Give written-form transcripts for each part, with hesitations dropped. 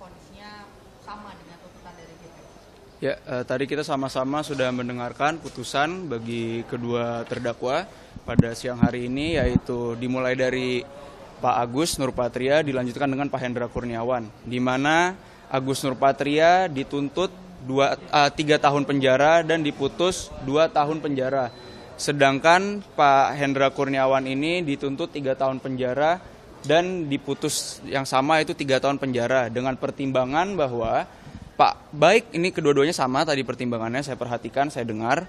vonisnya sama dengan tuntutan dari JPM? Ya, tadi kita sama-sama sudah mendengarkan putusan bagi kedua terdakwa pada siang hari ini, yaitu dimulai dari Pak Agus Nurpatria dilanjutkan dengan Pak Hendra Kurniawan, di mana Agus Nurpatria dituntut 3 tahun penjara dan diputus 2 tahun penjara. Sedangkan Pak Hendra Kurniawan ini dituntut 3 tahun penjara dan diputus yang sama itu 3 tahun penjara dengan pertimbangan bahwa baik ini kedua-duanya sama tadi pertimbangannya saya perhatikan, saya dengar.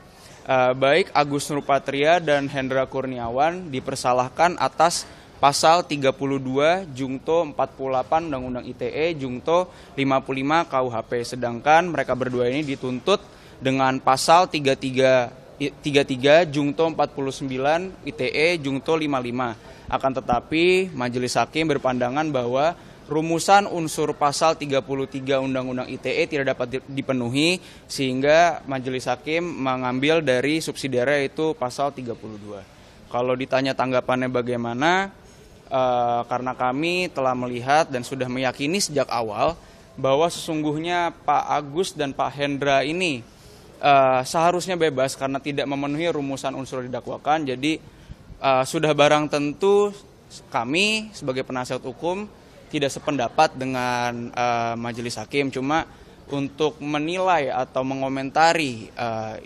Baik Agus Nurpatria dan Hendra Kurniawan dipersalahkan atas pasal 32 Jungto 48 Undang-Undang ITE Jungto 55 KUHP. Sedangkan mereka berdua ini dituntut dengan pasal 33 Jungto 49 ITE Jungto 55. Akan tetapi majelis hakim berpandangan bahwa rumusan unsur pasal 33 Undang-Undang ITE tidak dapat dipenuhi sehingga majelis hakim mengambil dari subsidiarnya yaitu pasal 32. Kalau ditanya tanggapannya bagaimana, karena kami telah melihat dan sudah meyakini sejak awal bahwa sesungguhnya Pak Agus dan Pak Hendra ini seharusnya bebas karena tidak memenuhi rumusan unsur didakwakan. Jadi sudah barang tentu kami sebagai penasihat hukum tidak sependapat dengan majelis hakim. Cuma untuk menilai atau mengomentari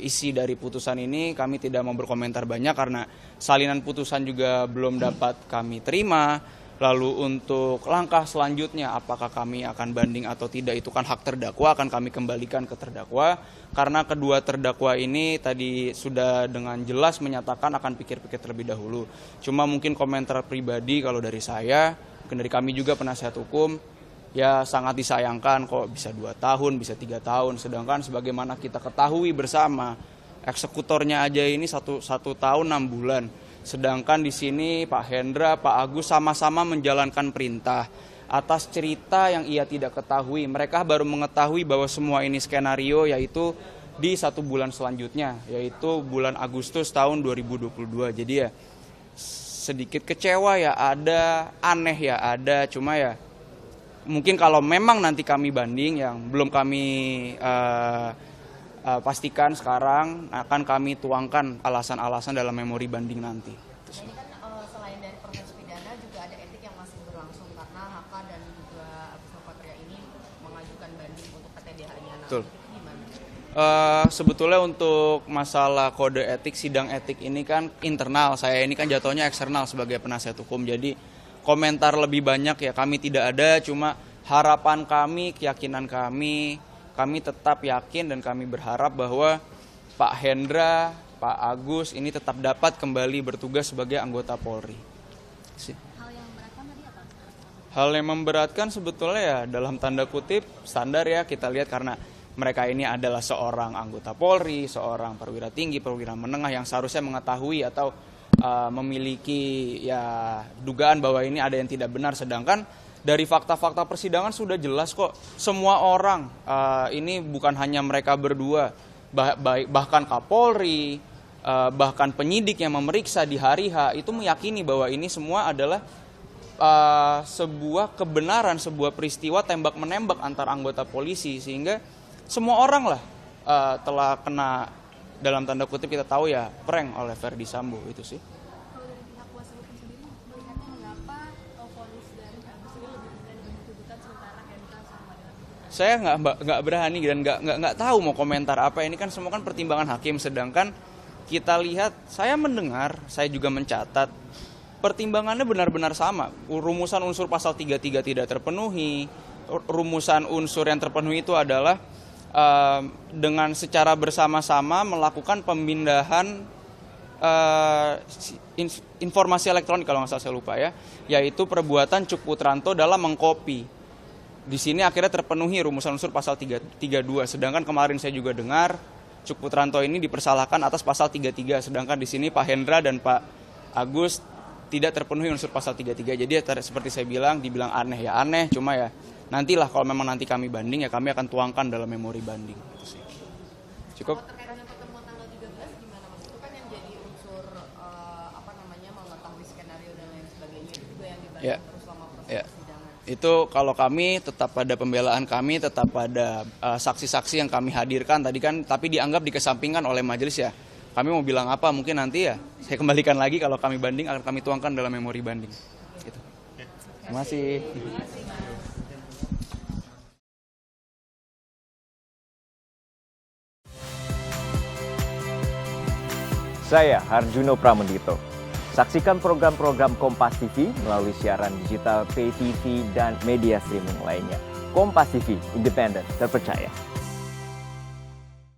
isi dari putusan ini kami tidak mau berkomentar banyak karena salinan putusan juga belum dapat kami terima. Lalu untuk langkah selanjutnya apakah kami akan banding atau tidak itu kan hak terdakwa, akan kami kembalikan ke terdakwa. Karena kedua terdakwa ini tadi sudah dengan jelas menyatakan akan pikir-pikir terlebih dahulu. Cuma mungkin komentar pribadi kalau dari saya, mungkin dari kami juga penasihat hukum, ya sangat disayangkan kok bisa 2 tahun, bisa 3 tahun. Sedangkan sebagaimana kita ketahui bersama, eksekutornya aja ini satu tahun 6 bulan. Sedangkan di sini Pak Hendra, Pak Agus sama-sama menjalankan perintah atas cerita yang ia tidak ketahui. Mereka baru mengetahui bahwa semua ini skenario yaitu di 1 bulan selanjutnya, yaitu bulan Agustus tahun 2022. Jadi ya sedikit kecewa ya ada, aneh ya ada, cuma ya mungkin kalau memang nanti kami banding yang belum kami pastikan sekarang, akan kami tuangkan alasan-alasan dalam memori banding nanti. Ini kan selain dari proses pidana juga ada etik yang masih berlangsung karena HK dan juga Agus Nurpatria ini mengajukan banding untuk PTDH-nya. Betul. Itu gimana? Sebetulnya untuk masalah kode etik, sidang etik ini kan internal, saya ini kan jatuhnya eksternal sebagai penasihat hukum. Jadi komentar lebih banyak ya kami tidak ada, cuma harapan kami, keyakinan kami tetap yakin dan kami berharap bahwa Pak Hendra, Pak Agus ini tetap dapat kembali bertugas sebagai anggota Polri. Hal yang memberatkan tadi apa? Hal yang memberatkan sebetulnya ya dalam tanda kutip standar ya, kita lihat karena mereka ini adalah seorang anggota Polri, seorang perwira tinggi, perwira menengah yang seharusnya mengetahui atau memiliki ya dugaan bahwa ini ada yang tidak benar. Sedangkan dari fakta-fakta persidangan sudah jelas kok semua orang, ini bukan hanya mereka berdua, bahkan Kapolri, bahkan penyidik yang memeriksa di hari H itu meyakini bahwa ini semua adalah sebuah kebenaran, sebuah peristiwa tembak-menembak antar anggota polisi, sehingga semua orang lah telah kena dalam tanda kutip kita tahu ya prank oleh Ferdy Sambo itu sih. Kalau dari pihak kuasa hukum sendiri melihatnya mengapa vonis dari Agus ini lebih ringan dibanding tuntutan sementara MK sama dengan Saya nggak berani dan nggak tahu mau komentar apa. Ini kan semua kan pertimbangan hakim. Sedangkan kita lihat, saya mendengar, saya juga mencatat pertimbangannya benar-benar sama. Rumusan unsur pasal 33 tidak terpenuhi. Rumusan unsur yang terpenuhi itu adalah dengan secara bersama-sama melakukan pemindahan informasi elektronik kalau nggak salah saya lupa ya, yaitu perbuatan Cuk Putranto dalam mengcopy. Di sini akhirnya terpenuhi rumusan unsur pasal 32. Sedangkan kemarin saya juga dengar Cuk Putranto ini dipersalahkan atas pasal 33. Sedangkan di sini Pak Hendra dan Pak Agus tidak terpenuhi unsur pasal 33. Jadi seperti saya bilang, dibilang aneh ya aneh, cuma ya nantilah kalau memang nanti kami banding ya kami akan tuangkan dalam memori banding. Itu sih. Cukup. terkait dengan pertemuan tanggal 13 gimana Mas? Itu kan yang jadi unsur mengetahui skenario dan lain sebagainya itu juga yang dibahas terus selama proses persidangan. Itu kalau kami tetap pada pembelaan kami, tetap pada saksi-saksi yang kami hadirkan tadi kan, tapi dianggap dikesampingkan oleh majelis ya. Kami mau bilang apa mungkin nanti ya saya kembalikan lagi kalau kami banding akan kami tuangkan dalam memori banding. Gitu. Terima kasih. Saya Harjuno Pramendito. Saksikan program-program Kompas TV melalui siaran digital, pay TV, dan media streaming lainnya. Kompas TV, independen, terpercaya.